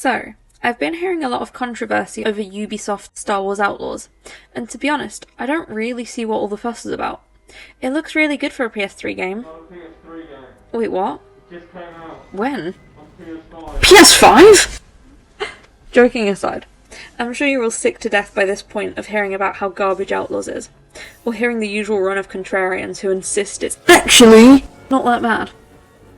So, I've been hearing a lot of controversy over Ubisoft's Star Wars Outlaws, and to be honest, I don't really see what all the fuss is about. It looks really good for a PS3 game. Not a PS3 game. Wait, what? It just came out When? on PS5. PS5?! Joking aside, I'm sure you're all sick to death by this point of hearing about how garbage Outlaws is, or hearing the usual run of contrarians who insist it's actually not that bad.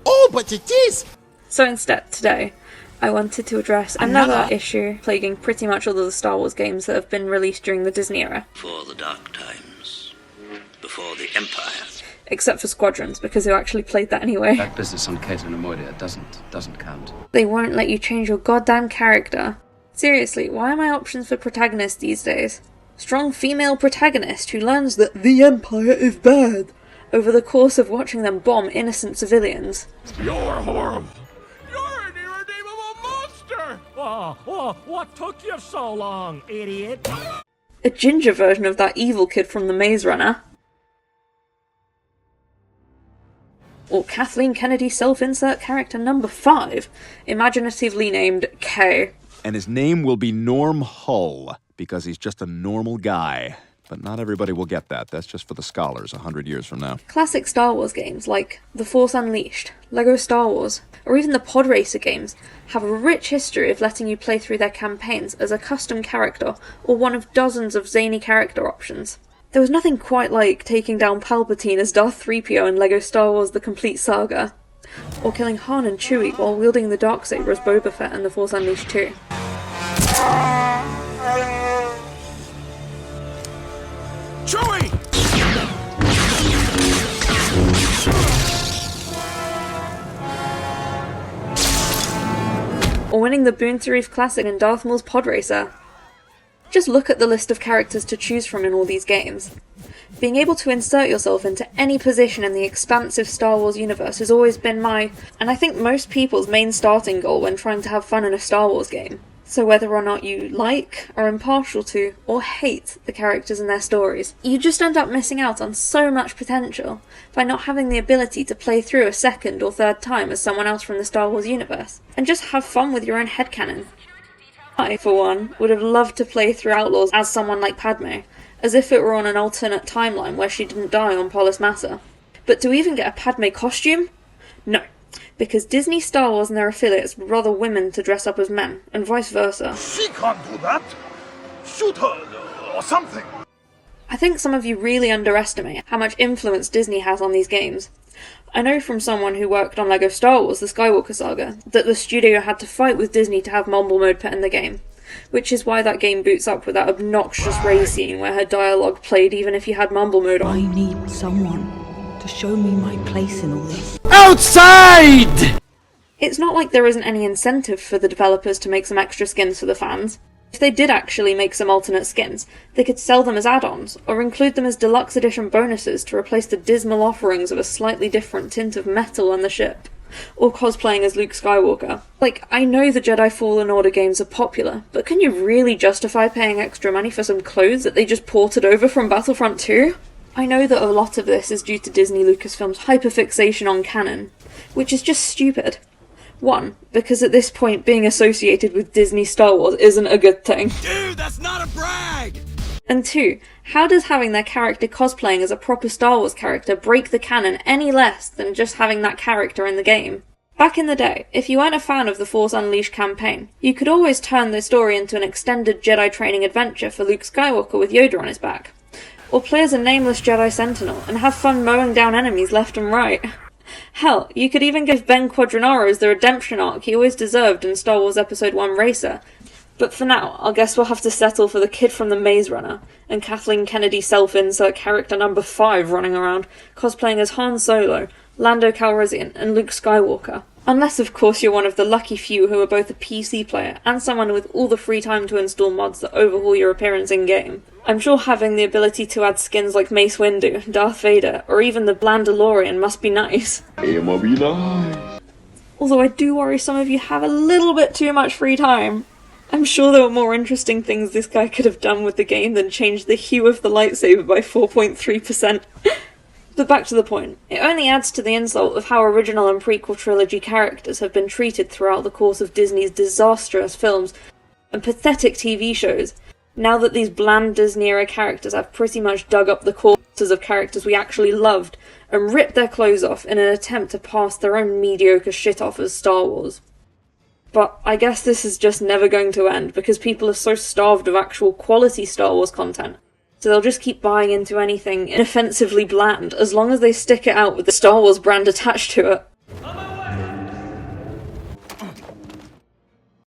Oh, but it is! So instead, today, I wanted to address another issue plaguing pretty much all of the Star Wars games that have been released during the Disney era. Before the dark times, before the Empire. Except for Squadrons, because who actually played that anyway. That business on Kate and Amoidia doesn't count. They won't let you change your goddamn character. Seriously, why are my options for protagonists these days? Strong female protagonist who learns that the Empire is bad over the course of watching them bomb innocent civilians. You're horrible! You're an irredeemable monster! Oh, what took you so long, idiot? A ginger version of that evil kid from The Maze Runner. Or Kathleen Kennedy self-insert character number 5, imaginatively named K. And his name will be Norm Hull, because he's just a normal guy. But not everybody will get that. That's just for the scholars 100 years from now. Classic Star Wars games like The Force Unleashed, LEGO Star Wars, or even the Pod Racer games have a rich history of letting you play through their campaigns as a custom character or one of dozens of zany character options. There was nothing quite like taking down Palpatine as Darth 3PO in LEGO Star Wars The Complete Saga, or killing Han and Chewie while wielding the Darksaber as Boba Fett in The Force Unleashed 2. Chewie! Or winning the Boon Tarif Classic in Darth Maul's Pod Racer. Just look at the list of characters to choose from in all these games. Being able to insert yourself into any position in the expansive Star Wars universe has always been my, and I think most people's main starting goal when trying to have fun in a Star Wars game. So whether or not you like, are impartial to, or hate the characters and their stories, you just end up missing out on so much potential by not having the ability to play through a second or third time as someone else from the Star Wars universe, and just have fun with your own headcanon. I, for one, would have loved to play through Outlaws as someone like Padme, as if it were on an alternate timeline where she didn't die on Polis Massa. But to even get a Padme costume? No. Because Disney, Star Wars and their affiliates would rather women to dress up as men, and vice versa. She can't do that! Shoot her, or something! I think some of you really underestimate how much influence Disney has on these games. I know from someone who worked on LEGO Star Wars The Skywalker Saga that the studio had to fight with Disney to have Mumble Mode put in the game, which is why that game boots up with that obnoxious Rey scene where her dialogue played even if you had Mumble Mode on. I need someone to show me my place in all this. Outside! It's not like there isn't any incentive for the developers to make some extra skins for the fans. If they did actually make some alternate skins, they could sell them as add-ons, or include them as deluxe edition bonuses to replace the dismal offerings of a slightly different tint of metal on the ship, or cosplaying as Luke Skywalker. Like, I know the Jedi Fallen Order games are popular, but can you really justify paying extra money for some clothes that they just ported over from Battlefront 2? I know that a lot of this is due to Disney Lucasfilm's hyperfixation on canon, which is just stupid. 1, because at this point being associated with Disney Star Wars isn't a good thing. Dude, that's not a brag! And 2, how does having their character cosplaying as a proper Star Wars character break the canon any less than just having that character in the game? Back in the day, if you weren't a fan of the Force Unleashed campaign, you could always turn the story into an extended Jedi training adventure for Luke Skywalker with Yoda on his back. Or play as a nameless Jedi Sentinel and have fun mowing down enemies left and right. Hell, you could even give Ben Quadranaro's the redemption arc he always deserved in Star Wars Episode 1 Racer. But for now, I guess we'll have to settle for the kid from The Maze Runner, and Kathleen Kennedy self-insert character number 5 running around, cosplaying as Han Solo, Lando Calrissian, and Luke Skywalker. Unless, of course, you're one of the lucky few who are both a PC player and someone with all the free time to install mods that overhaul your appearance in-game. I'm sure having the ability to add skins like Mace Windu, Darth Vader, or even the Blandalorian must be nice. It must be nice. Although I do worry some of you have a little bit too much free time. I'm sure there were more interesting things this guy could have done with the game than change the hue of the lightsaber by 4.3%. But back to the point, it only adds to the insult of how original and prequel trilogy characters have been treated throughout the course of Disney's disastrous films and pathetic TV shows, now that these bland Disney-era characters have pretty much dug up the corpses of characters we actually loved and ripped their clothes off in an attempt to pass their own mediocre shit off as Star Wars. But I guess this is just never going to end, because people are so starved of actual quality Star Wars content, so they'll just keep buying into anything inoffensively bland as long as they stick it out with the Star Wars brand attached to it.